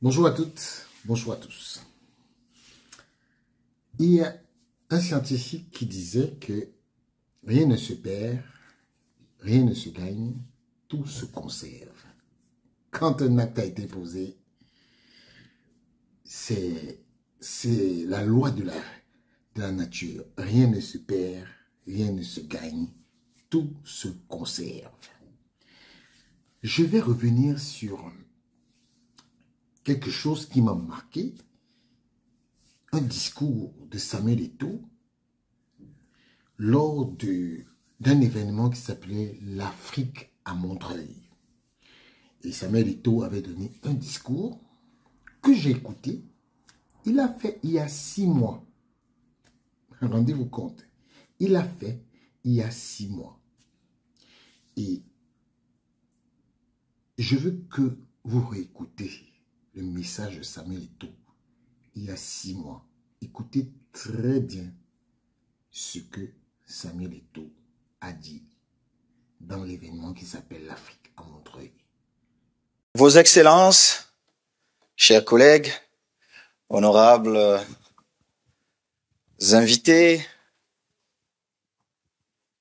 Bonjour à toutes, bonjour à tous. Il y a un scientifique qui disait que rien ne se perd, rien ne se gagne, tout se conserve. Quand un acte a été posé, c'est la loi de la nature. Rien ne se perd, rien ne se gagne, tout se conserve. Je vais revenir sur quelque chose qui m'a marqué, un discours de Samuel Eto'o lors d'un événement qui s'appelait l'Afrique à Montreuil. Et Samuel Eto'o avait donné un discours que j'ai écouté. Il a fait il y a 6 mois. Rendez-vous compte. Il a fait il y a 6 mois. Et je veux que vous réécoutez le message de Samuel Eto'o il y a 6 mois. Écoutez très bien ce que Samuel Eto'o a dit dans l'événement qui s'appelle l'Afrique à Montreuil. Vos Excellences, chers collègues, honorables invités,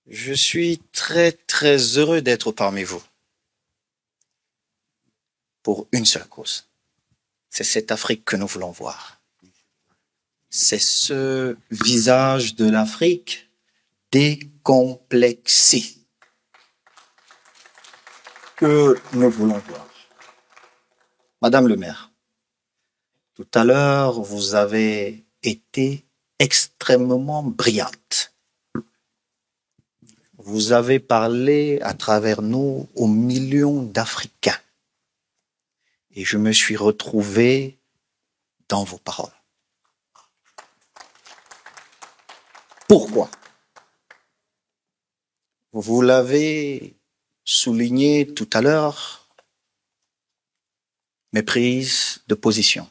je suis très heureux d'être parmi vous pour une seule cause. C'est cette Afrique que nous voulons voir. C'est ce visage de l'Afrique décomplexé que nous voulons voir. Madame le maire, tout à l'heure, vous avez été extrêmement brillante. Vous avez parlé à travers nous aux millions d'Africains. Et je me suis retrouvé dans vos paroles. Pourquoi? Vous l'avez souligné tout à l'heure, mes prises de position.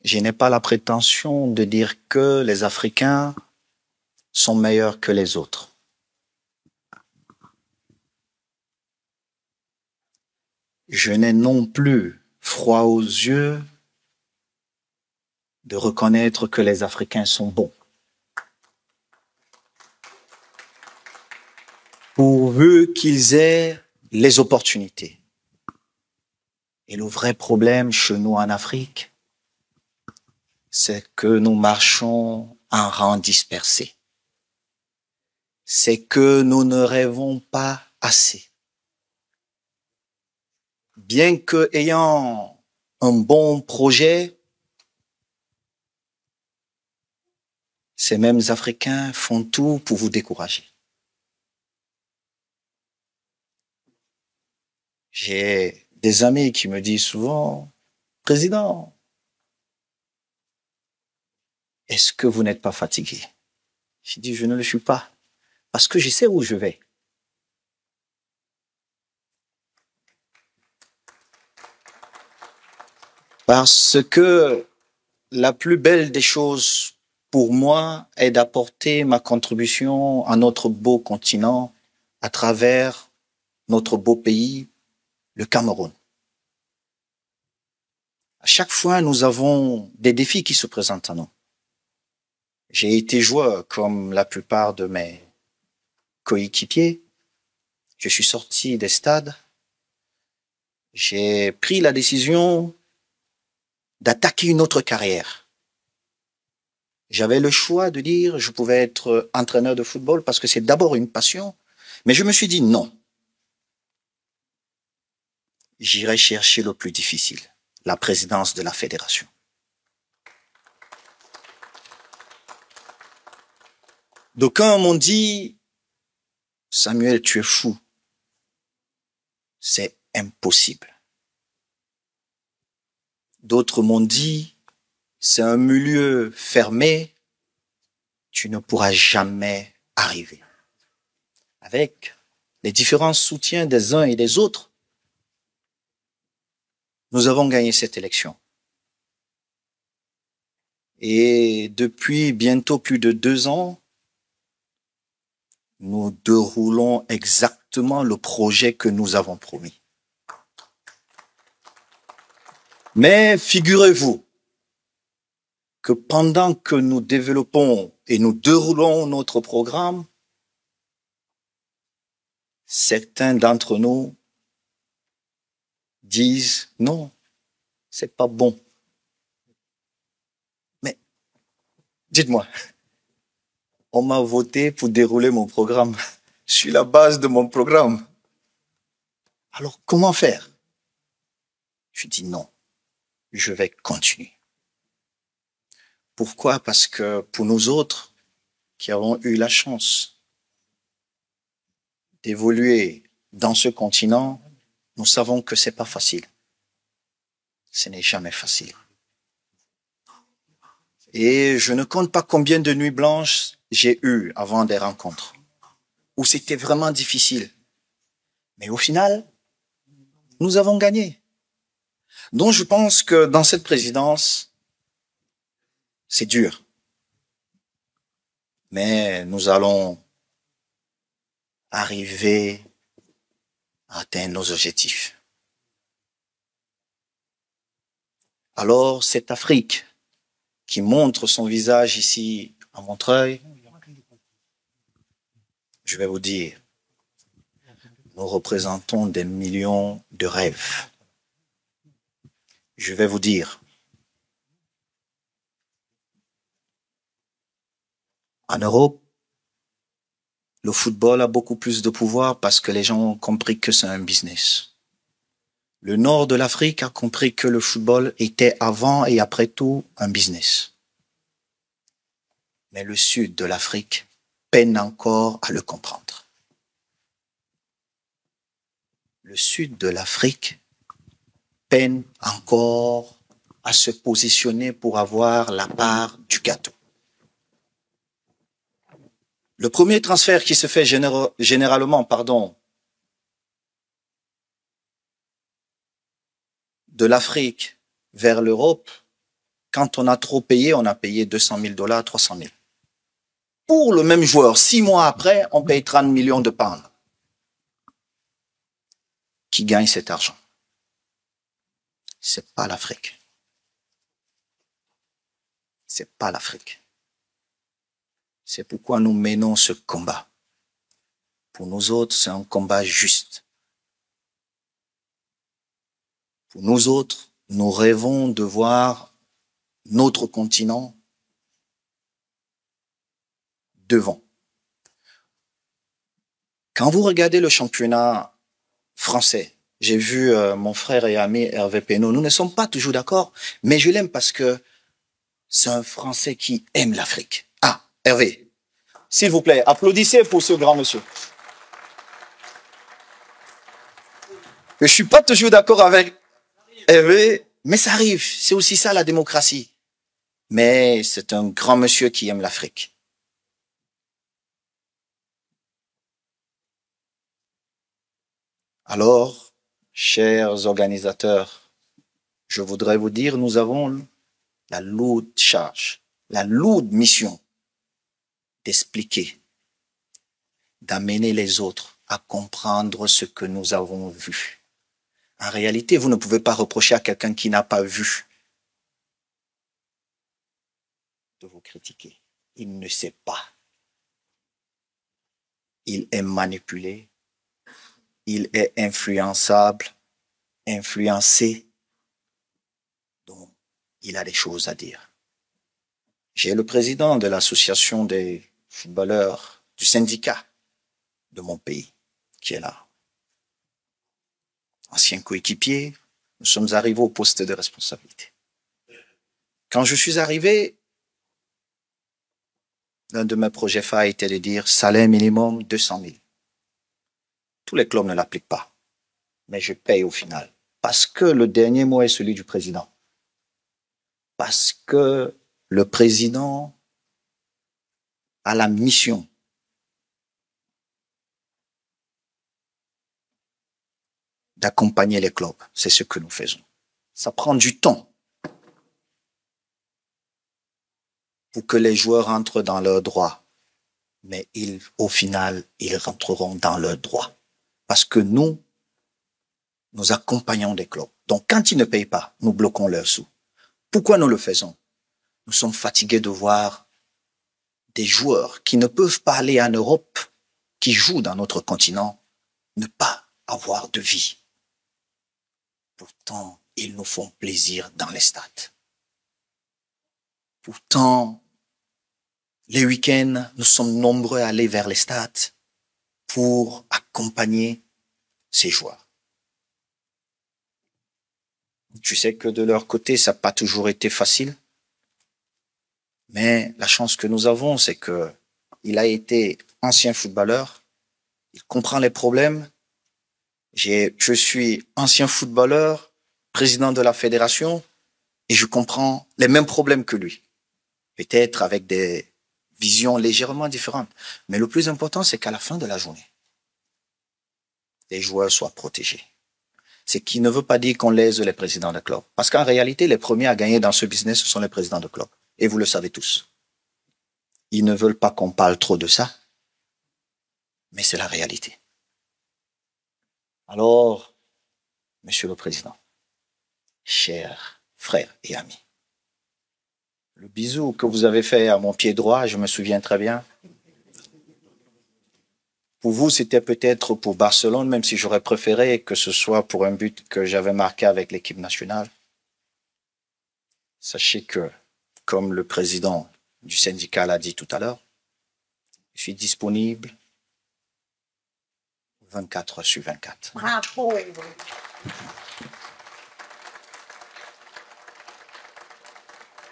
Je n'ai pas la prétention de dire que les Africains sont meilleurs que les autres. Je n'ai non plus froid aux yeux de reconnaître que les Africains sont bons. Pourvu qu'ils aient les opportunités. Et le vrai problème chez nous en Afrique, c'est que nous marchons en rang dispersé. C'est que nous ne rêvons pas assez. Bien que ayant un bon projet, ces mêmes Africains font tout pour vous décourager. J'ai des amis qui me disent souvent, « Président, est-ce que vous n'êtes pas fatigué ?» Je dis, je ne le suis pas, parce que je sais où je vais. Parce que la plus belle des choses pour moi est d'apporter ma contribution à notre beau continent à travers notre beau pays, le Cameroun. À chaque fois, nous avons des défis qui se présentent à nous. J'ai été joueur comme la plupart de mes coéquipiers. Je suis sorti des stades. J'ai pris la décision d'attaquer une autre carrière. J'avais le choix de dire je pouvais être entraîneur de football parce que c'est d'abord une passion, mais je me suis dit non. J'irai chercher le plus difficile, la présidence de la fédération. D'aucuns m'ont dit Samuel, tu es fou. C'est impossible. D'autres m'ont dit c'est un milieu fermé, tu ne pourras jamais arriver. Avec les différents soutiens des uns et des autres, nous avons gagné cette élection. Et depuis bientôt plus de 2 ans, nous déroulons exactement le projet que nous avons promis. Mais figurez-vous que pendant que nous développons et nous déroulons notre programme, certains d'entre nous disent non, c'est pas bon. Mais dites-moi, on m'a voté pour dérouler mon programme sur la base de mon programme. Alors comment faire? Je dis non, je vais continuer. Pourquoi? Parce que pour nous autres qui avons eu la chance d'évoluer dans ce continent, nous savons que c'est pas facile. Ce n'est jamais facile. Et je ne compte pas combien de nuits blanches j'ai eues avant des rencontres où c'était vraiment difficile. Mais au final, nous avons gagné. Donc je pense que dans cette présidence, c'est dur. Mais nous allons arriver à atteindre nos objectifs. Alors, cette Afrique qui montre son visage ici à Montreuil, je vais vous dire, nous représentons des millions de rêves. Je vais vous dire, en Europe, le football a beaucoup plus de pouvoir parce que les gens ont compris que c'est un business. Le nord de l'Afrique a compris que le football était avant et après tout un business. Mais le sud de l'Afrique peine encore à le comprendre. Le sud de l'Afrique peine encore à se positionner pour avoir la part du gâteau. Le premier transfert qui se fait généralement, de l'Afrique vers l'Europe, quand on a trop payé, on a payé $200,000, 300,000. Pour le même joueur, 6 mois après, on paye 30 millions de pounds. Qui gagne cet argent? C'est pas l'Afrique. C'est pas l'Afrique. C'est pourquoi nous menons ce combat. Pour nous autres, c'est un combat juste. Pour nous autres, nous rêvons de voir notre continent devant. Quand vous regardez le championnat français, j'ai vu mon frère et ami Hervé Penaud, nous ne sommes pas toujours d'accord, mais je l'aime parce que c'est un Français qui aime l'Afrique. Ah, Hervé, s'il vous plaît, applaudissez pour ce grand monsieur. Je suis pas toujours d'accord avec Hervé, mais ça arrive, c'est aussi ça la démocratie. Mais c'est un grand monsieur qui aime l'Afrique. Alors, chers organisateurs, je voudrais vous dire, nous avons la lourde charge, la lourde mission d'expliquer, d'amener les autres à comprendre ce que nous avons vu. En réalité, vous ne pouvez pas reprocher à quelqu'un qui n'a pas vu de vous critiquer. Il ne sait pas. Il est manipulé. Il est influençable, influencé. Donc, il a des choses à dire. J'ai le président de l'association des footballeurs du syndicat de mon pays qui est là. Ancien coéquipier, nous sommes arrivés au poste de responsabilité. Quand je suis arrivé, l'un de mes projets phares était de dire salaire minimum 200,000. Tous les clubs ne l'appliquent pas, mais je paye au final. Parce que le dernier mot est celui du président. Parce que le président a la mission d'accompagner les clubs. C'est ce que nous faisons. Ça prend du temps pour que les joueurs rentrent dans leurs droits. Mais au final, ils rentreront dans leurs droits. Parce que nous nous accompagnons des clubs. Donc, quand ils ne payent pas, nous bloquons leurs sous. Pourquoi nous le faisons? Nous sommes fatigués de voir des joueurs qui ne peuvent pas aller en Europe, qui jouent dans notre continent, ne pas avoir de vie. Pourtant, ils nous font plaisir dans les stades. Pourtant, les week-ends, nous sommes nombreux à aller vers les stades pour accompagner ces joueurs. Je sais que de leur côté, ça n'a pas toujours été facile. Mais la chance que nous avons, c'est que il a été ancien footballeur. Il comprend les problèmes. Je suis ancien footballeur, président de la fédération, et je comprends les mêmes problèmes que lui. Peut-être avec des visions légèrement différentes. Mais le plus important, c'est qu'à la fin de la journée, les joueurs soient protégés. Ce qui ne veut pas dire qu'on lèse les présidents de club. Parce qu'en réalité, les premiers à gagner dans ce business, ce sont les présidents de club. Et vous le savez tous. Ils ne veulent pas qu'on parle trop de ça. Mais c'est la réalité. Alors, Monsieur le Président, chers frères et amis, le bisou que vous avez fait à mon pied droit, je me souviens très bien. Pour vous, c'était peut-être pour Barcelone, même si j'aurais préféré que ce soit pour un but que j'avais marqué avec l'équipe nationale. Sachez que, comme le président du syndicat l'a dit tout à l'heure, je suis disponible 24 heures sur 24. Bravo.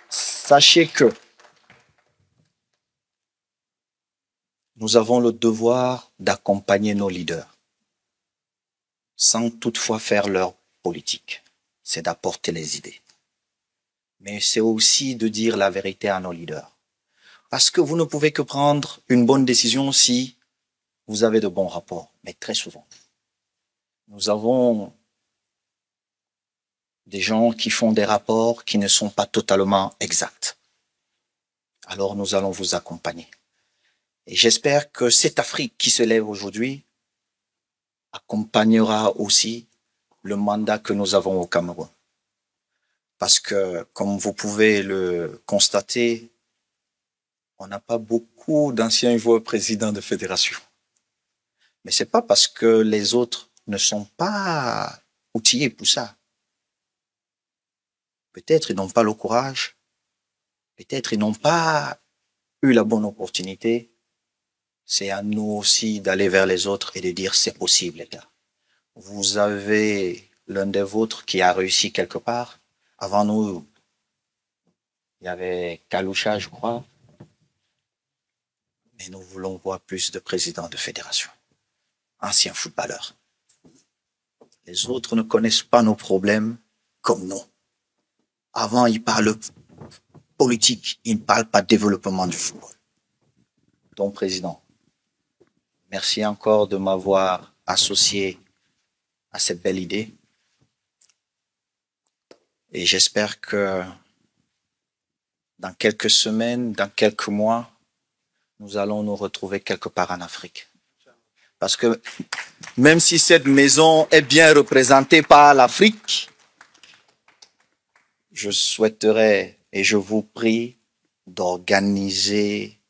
Sachez que nous avons le devoir d'accompagner nos leaders, sans toutefois faire leur politique. C'est d'apporter les idées. Mais c'est aussi de dire la vérité à nos leaders. Parce que vous ne pouvez que prendre une bonne décision si vous avez de bons rapports. Mais très souvent, nous avons des gens qui font des rapports qui ne sont pas totalement exacts. Alors nous allons vous accompagner. Et j'espère que cette Afrique qui se lève aujourd'hui accompagnera aussi le mandat que nous avons au Cameroun. Parce que, comme vous pouvez le constater, on n'a pas beaucoup d'anciens joueurs présidents de fédération. Mais c'est pas parce que les autres ne sont pas outillés pour ça. Peut-être ils n'ont pas le courage, peut-être ils n'ont pas eu la bonne opportunité. C'est à nous aussi d'aller vers les autres et de dire c'est possible, les gars. Vous avez l'un des vôtres qui a réussi quelque part. Avant nous, il y avait Kaloucha, je crois. Mais nous voulons voir plus de présidents de fédération, anciens footballeurs. Les autres ne connaissent pas nos problèmes comme nous. Avant, ils parlent politique, ils ne parlent pas développement du football. Donc, président, merci encore de m'avoir associé à cette belle idée. Et j'espère que dans quelques semaines, dans quelques mois, nous allons nous retrouver quelque part en Afrique. Parce que même si cette maison est bien représentée par l'Afrique, je souhaiterais et je vous prie d'organiser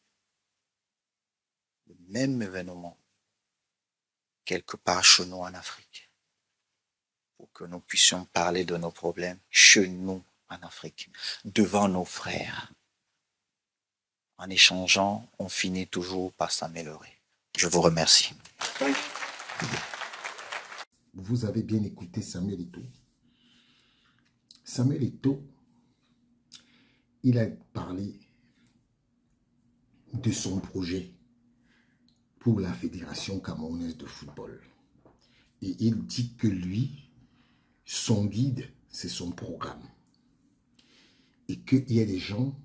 le même événement quelque part chez nous en Afrique, pour que nous puissions parler de nos problèmes chez nous en Afrique, devant nos frères. En échangeant, on finit toujours par s'améliorer. Je vous remercie. Vous avez bien écouté Samuel Eto'o. Samuel Eto'o, il a parlé de son projet pour la Fédération camerounaise de football. Et il dit que lui, son guide, c'est son programme. Et qu'il y a des gens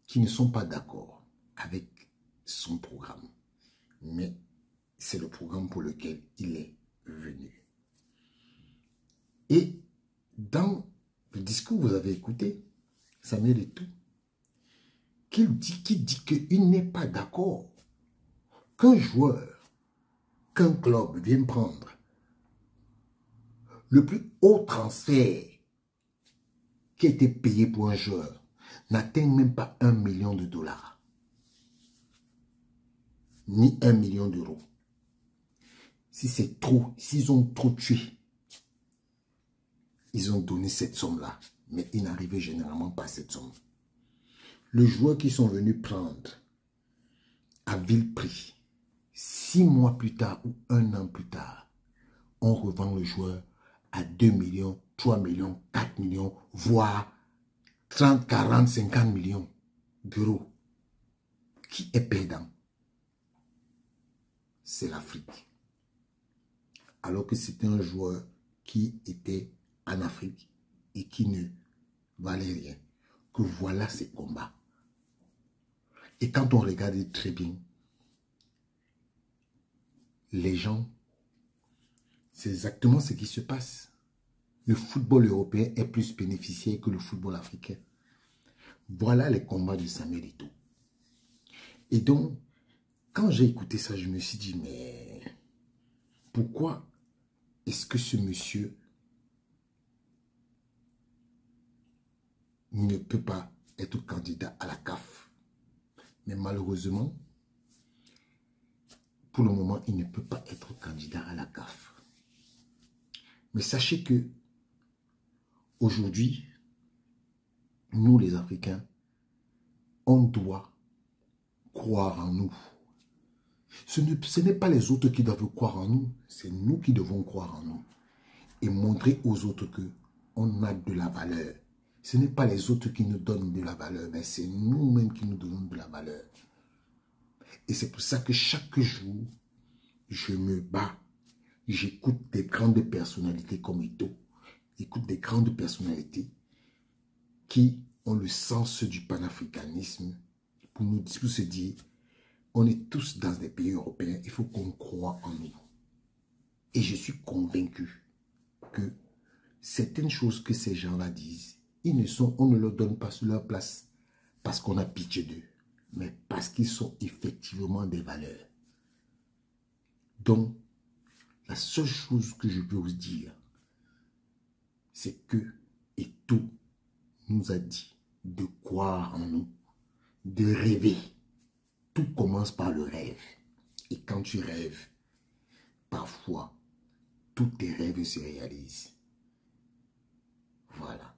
qui ne sont pas d'accord avec son programme. Mais c'est le programme pour lequel il est venu. Et dans le discours que vous avez écouté, Samuel Eto'o, qui dit qu'il n'est pas d'accord qu'un joueur, qu'un club vienne prendre Le plus haut transfert qui a été payé pour un joueur n'atteint même pas 1 million de dollars. Ni 1 million d'euros. Si c'est trop, s'ils ont trop tué, ils ont donné cette somme-là. Mais ils n'arrivaient généralement pas à cette somme. Le joueur qu'ils sont venus prendre à vil prix, 6 mois plus tard ou 1 an plus tard, on revend le joueur à 2 millions, 3 millions, 4 millions, voire 30, 40, 50 millions d'euros. Qui est perdant? C'est l'Afrique. Alors que c'était un joueur qui était en Afrique et qui ne valait rien. Que voilà ces combats. Et quand on regarde très bien, les gens, c'est exactement ce qui se passe. Le football européen est plus bénéficiaire que le football africain. Voilà les combats de Samuel Eto'o. Et donc, quand j'ai écouté ça, je me suis dit, mais pourquoi est-ce que ce monsieur ne peut pas être candidat à la CAF? Mais malheureusement, pour le moment, il ne peut pas être candidat à la CAF. Mais sachez que aujourd'hui, nous les Africains, on doit croire en nous. Ce n'est pas les autres qui doivent croire en nous, c'est nous qui devons croire en nous. Et montrer aux autres qu'on a de la valeur. Ce n'est pas les autres qui nous donnent de la valeur, mais c'est nous-mêmes qui nous donnons de la valeur. Et c'est pour ça que chaque jour, je me bats. J'écoute des grandes personnalités comme Eto'o. J'écoute des grandes personnalités qui ont le sens du panafricanisme pour se dire, on est tous dans des pays européens, il faut qu'on croie en nous. Et je suis convaincu que certaines choses que ces gens-là disent, on ne leur donne pas sur leur place parce qu'on a pitié d'eux, mais parce qu'ils sont effectivement des valeurs. Donc, la seule chose que je peux vous dire, c'est que Eto'o nous a dit de croire en nous, de rêver. Tout commence par le rêve. Et quand tu rêves, parfois, tous tes rêves se réalisent. Voilà.